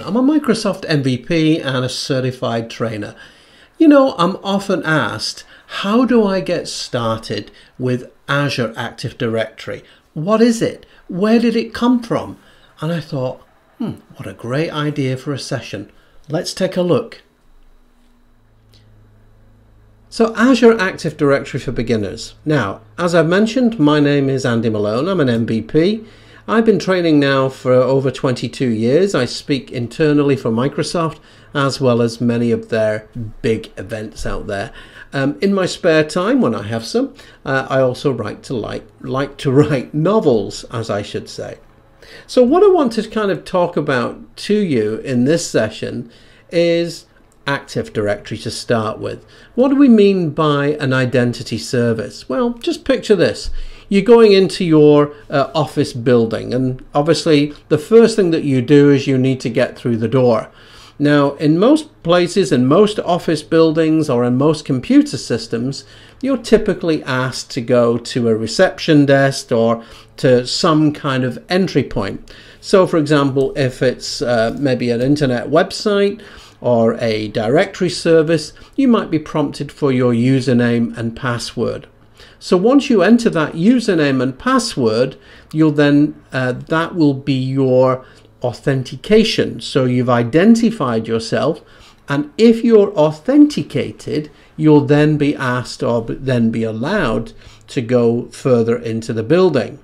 I'm a Microsoft MVP and a certified trainer. You know, I'm often asked, how do I get started with Azure Active Directory? What is it? Where did it come from? And I thought, what a great idea for a session. Let's take a look. So Azure Active Directory for beginners. Now, as I've mentioned, my name is Andy Malone. I'm an MVP. I've been training now for over 22 years. I speak internally for Microsoft as well as many of their big events out there. In my spare time, when I have some, I also like to write novels, as I should say. So what I want to kind of talk about to you in this session is Active Directory to start with. What do we mean by an identity service? Well, just picture this. You're going into your office building, and obviously the first thing that you do is you need to get through the door. Now, in most places, in most office buildings or in most computer systems, you're typically asked to go to a reception desk or to some kind of entry point. So, for example, if it's maybe an internet website or a directory service, you might be prompted for your username and password. So once you enter that username and password, you'll then that will be your authentication. So you've identified yourself, and if you're authenticated, you'll then be asked or then be allowed to go further into the building.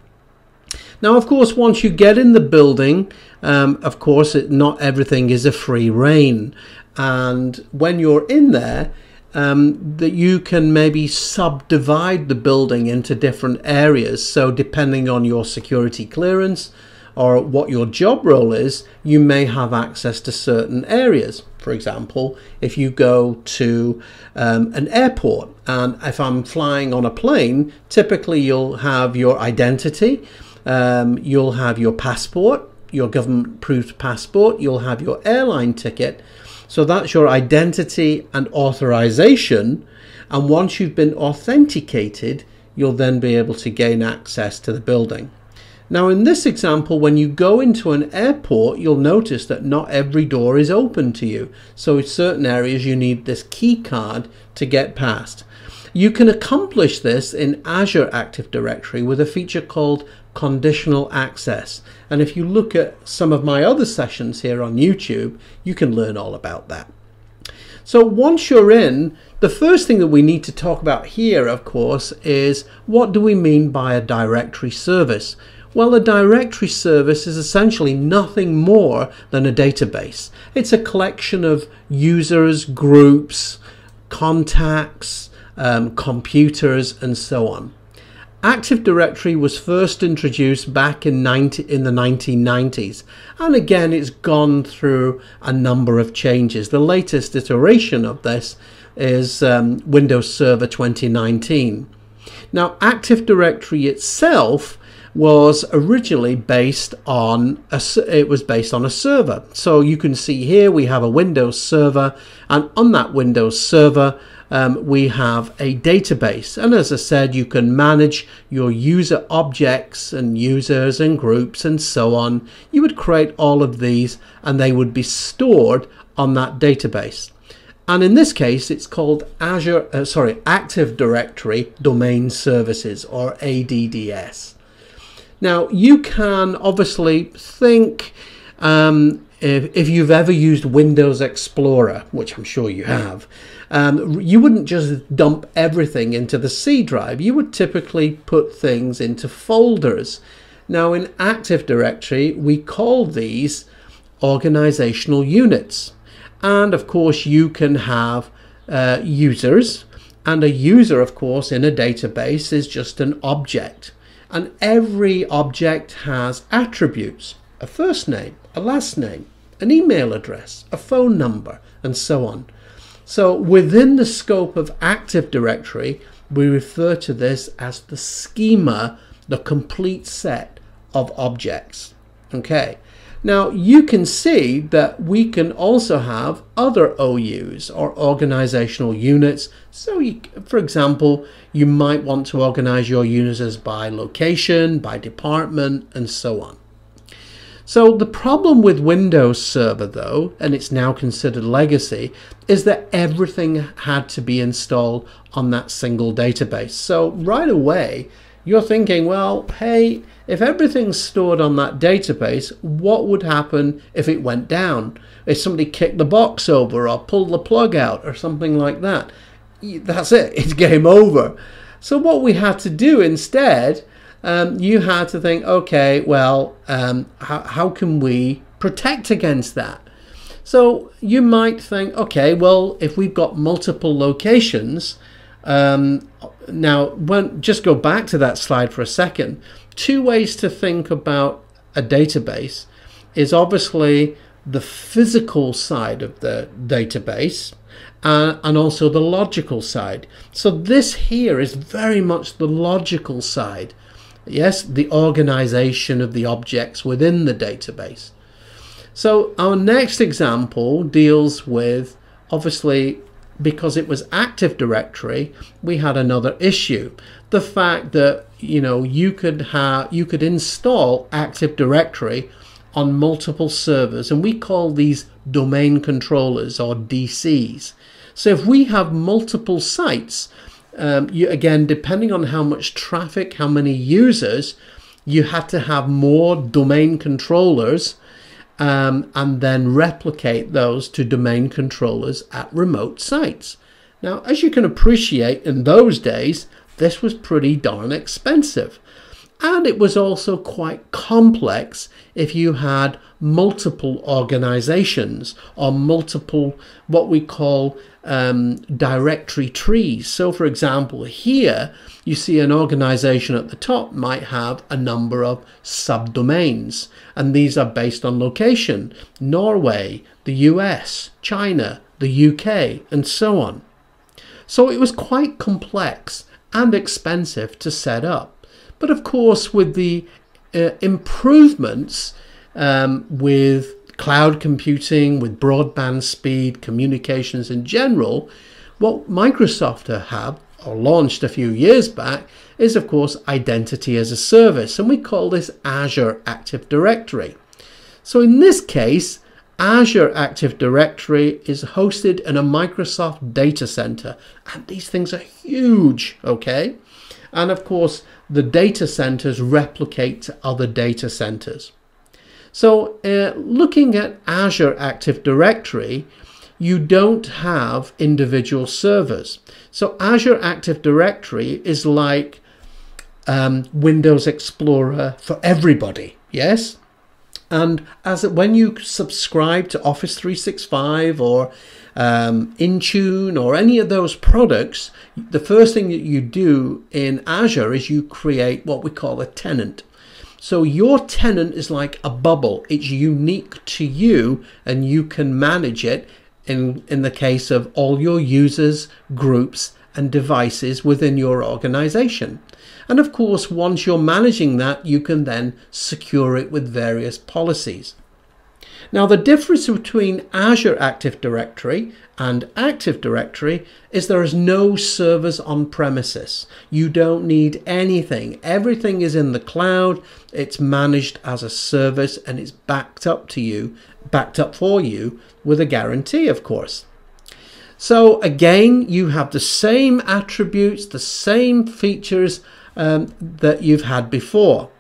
Now, of course, once you get in the building, of course, not everything is a free rein. And when you're in there, that you can maybe subdivide the building into different areas. So depending on your security clearance or what your job role is, you may have access to certain areas. For example, if you go to an airport, and if I'm flying on a plane, typically you'll have your identity, you'll have your passport, your government-approved passport, you'll have your airline ticket. So that's your identity and authorization. And once you've been authenticated, you'll then be able to gain access to the building. Now, in this example, when you go into an airport, you'll notice that not every door is open to you. So in certain areas, you need this key card to get past. You can accomplish this in Azure Active Directory with a feature called conditional access. And if you look at some of my other sessions here on YouTube, you can learn all about that. So once you're in, the first thing that we need to talk about here, of course, is what do we mean by a directory service? Well, a directory service is essentially nothing more than a database. It's a collection of users, groups, contacts, computers, and so on. Active Directory was first introduced back in the 1990s, and again it's gone through a number of changes. The latest iteration of this is Windows Server 2019. Now, Active Directory itself was originally based on a server. So you can see here we have a Windows server, and on that Windows server we have a database, and as I said, you can manage your user objects and users and groups and so on. You would create all of these and they would be stored on that database. And in this case, it's called Active Directory Domain Services, or ADDS. Now, you can obviously think, if you've ever used Windows Explorer, which I'm sure you have, you wouldn't just dump everything into the C drive. You would typically put things into folders. Now, in Active Directory, we call these organizational units. And of course, you can have users, and a user, of course, in a database is just an object. And every object has attributes: a first name, a last name, an email address, a phone number, and so on. So within the scope of Active Directory, we refer to this as the schema, the complete set of objects. Okay. Now you can see that we can also have other OUs, or organizational units. So for example, you might want to organize your users by location, by department, and so on. So the problem with Windows Server though, and it's now considered legacy, is that everything had to be installed on that single database. So right away, you're thinking, well, hey, if everything's stored on that database, what would happen if it went down? If somebody kicked the box over or pulled the plug out or something like that? That's it, it's game over. So what we had to do instead, you had to think, okay, well, how can we protect against that? So you might think, okay, well, if we've got multiple locations, now just go back to that slide for a second. Two ways to think about a database is obviously the physical side of the database, and also the logical side. So this here is very much the logical side. Yes, the organization of the objects within the database. So our next example deals with, obviously, because it was Active Directory, we had another issue. The fact that, you know, you could install Active Directory on multiple servers, and we call these domain controllers, or DCs. So if we have multiple sites, again, depending on how much traffic, how many users, you had to have more domain controllers, and then replicate those to domain controllers at remote sites. Now, as you can appreciate, in those days, this was pretty darn expensive. And it was also quite complex if you had multiple organizations or multiple what we call directory trees. So for example, here you see an organization at the top might have a number of subdomains, and these are based on location: Norway, the US, China, the UK, and so on. So it was quite complex and expensive to set up. But of course, with the improvements with cloud computing, with broadband speed, communications in general, what Microsoft have or launched a few years back is, of course, identity as a service. And we call this Azure Active Directory. So in this case, Azure Active Directory is hosted in a Microsoft data center. And these things are huge, okay? And of course, the data centers replicate to other data centers. So looking at Azure Active Directory, you don't have individual servers. So Azure Active Directory is like Windows Explorer for everybody, yes? And when you subscribe to Office 365 or Intune or any of those products, the first thing that you do in Azure is you create what we call a tenant. So your tenant is like a bubble. It's unique to you, and you can manage it in the case of all your users, groups, and devices within your organization. And of course, once you're managing that, you can then secure it with various policies. Now, the difference between Azure Active Directory and Active Directory is there is no servers on premises. You don't need anything. Everything is in the cloud. It's managed as a service, and it's backed up for you with a guarantee, of course. So again, you have the same attributes, the same features that you've had before.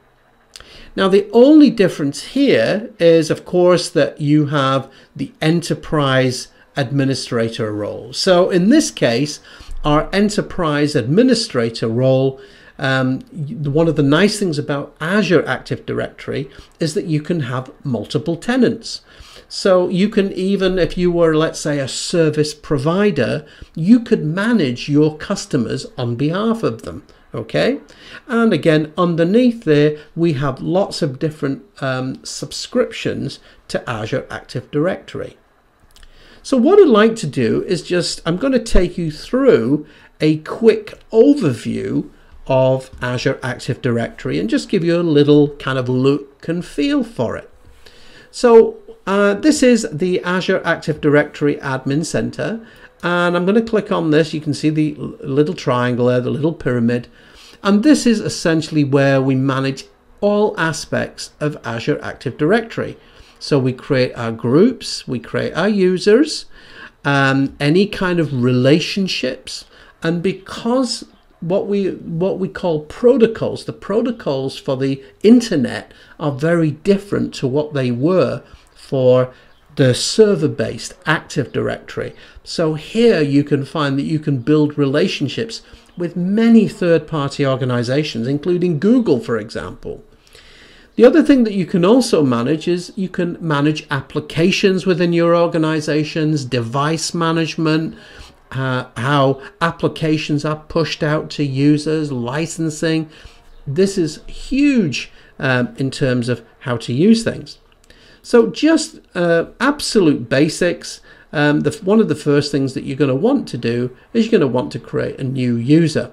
Now, the only difference here is, of course, that you have the enterprise administrator role. So in this case, our enterprise administrator role, one of the nice things about Azure Active Directory is that you can have multiple tenants. So you can even, if you were, let's say, a service provider, you could manage your customers on behalf of them. Okay, and again, underneath there, we have lots of different subscriptions to Azure Active Directory. So what I'd like to do is I'm going to take you through a quick overview of Azure Active Directory and just give you a little kind of look and feel for it. So this is the Azure Active Directory Admin Center. And I'm going to click on this. You can see the little triangle there, the little pyramid. And this is essentially where we manage all aspects of Azure Active Directory. So we create our groups, we create our users, any kind of relationships, and because what we call protocols, the protocols for the internet are very different to what they were for the server-based Active Directory. So here you can find that you can build relationships with many third-party organizations, including Google, for example. The other thing that you can also manage is you can manage applications within your organizations, device management, how applications are pushed out to users, licensing. This is huge in terms of how to use things. So just absolute basics. One of the first things that you're going to want to do is you're going to want to create a new user.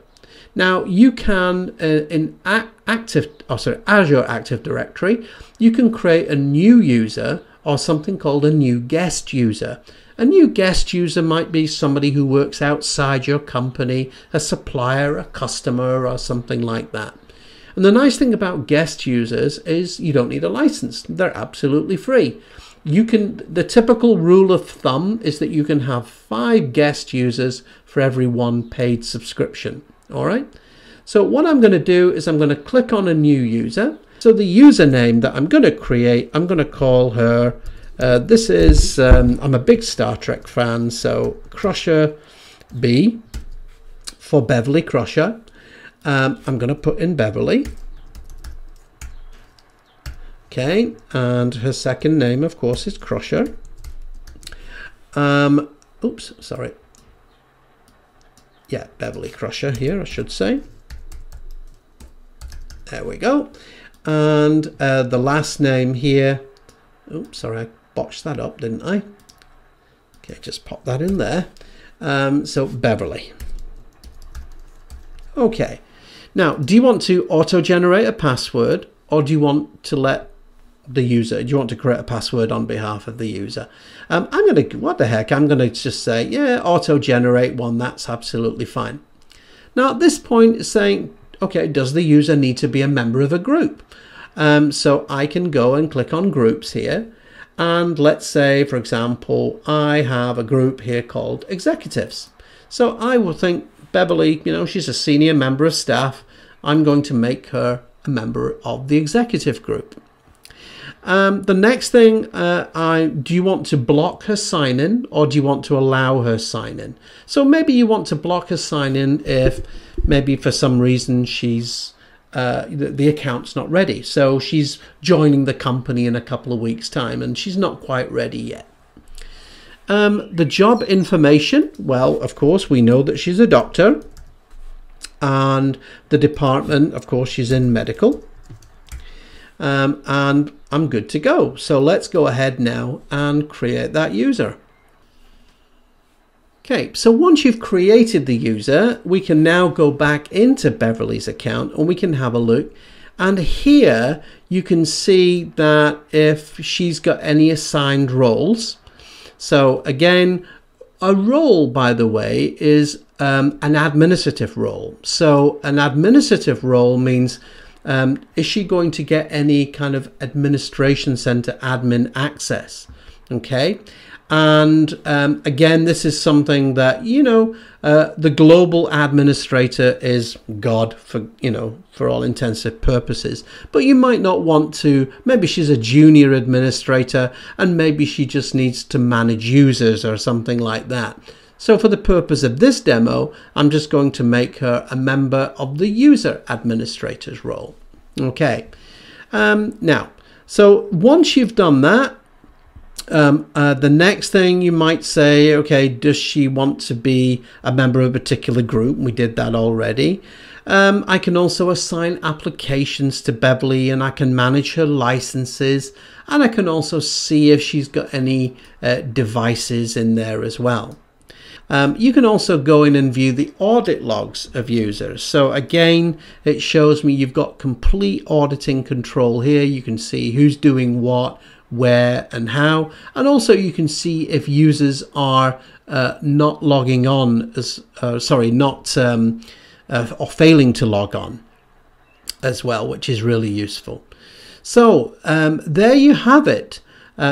Now you can in Azure Active Directory, you can create a new user or something called a new guest user. A new guest user might be somebody who works outside your company, a supplier, a customer, or something like that. And the nice thing about guest users is you don't need a license. They're absolutely free. The typical rule of thumb is that you can have 5 guest users for every 1 paid subscription. All right. So what I'm going to do is I'm going to click on a new user. So the username that I'm going to create, I'm going to call her, this is, I'm a big Star Trek fan, so Crusher B for Beverly Crusher. I'm going to put in Beverly. Okay, and her second name, of course, is Crusher. Oops, sorry. Yeah, Beverly Crusher here, I should say. There we go. And the last name here, oops, sorry, I botched that up, didn't I? Okay, just pop that in there. So Beverly. Okay. Now, do you want to auto-generate a password, or do you want to let the user, do you want to create a password on behalf of the user? what the heck, I'm going to just say, yeah, auto-generate one, that's absolutely fine. Now, at this point, it's saying, okay, does the user need to be a member of a group? So I can go and click on groups here. And let's say, for example, I have a group here called executives. So I will think Beverly, she's a senior member of staff. I'm going to make her a member of the executive group. The next thing, do you want to block her sign-in or do you want to allow her sign-in? So maybe you want to block her sign-in if maybe for some reason she's the account's not ready. So she's joining the company in a couple of weeks' time and she's not quite ready yet. The job information, well, of course, we know that she's a doctor. And the department, of course, she's in medical. And I'm good to go. So let's go ahead now and create that user. Okay, so once you've created the user, we can now go back into Beverly's account and we can have a look. And here you can see that if she's got any assigned roles. So again, a role, by the way, is an administrative role. So an administrative role means is she going to get any kind of administration center admin access? Okay. And again, this is something that, the global administrator is God for all intensive purposes. But you might not want to, maybe she's a junior administrator and maybe she just needs to manage users or something like that. So for the purpose of this demo, I'm just going to make her a member of the user administrator's role. Okay. Now, so once you've done that, the next thing you might say, okay, does she want to be a member of a particular group? We did that already. I can also assign applications to Beverly and I can manage her licenses and I can also see if she's got any devices in there as well. You can also go in and view the audit logs of users. So again, it shows me you've got complete auditing control here. You can see who's doing what, where and how, and also you can see if users are not logging on as or failing to log on. as well, which is really useful. So there you have it.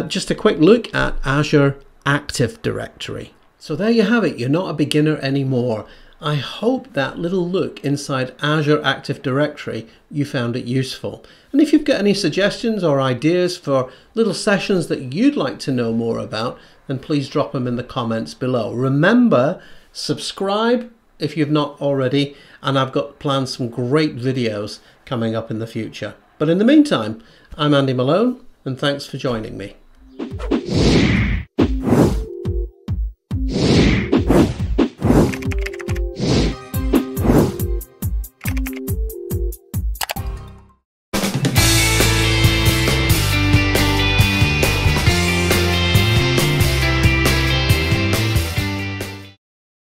Just a quick look at Azure Active Directory. So there you have it. You're not a beginner anymore. I hope that little look inside Azure Active Directory, you found it useful. And if you've got any suggestions or ideas for little sessions that you'd like to know more about, then please drop them in the comments below. Remember, subscribe if you've not already, and I've got planned some great videos coming up in the future. But in the meantime, I'm Andy Malone, and thanks for joining me.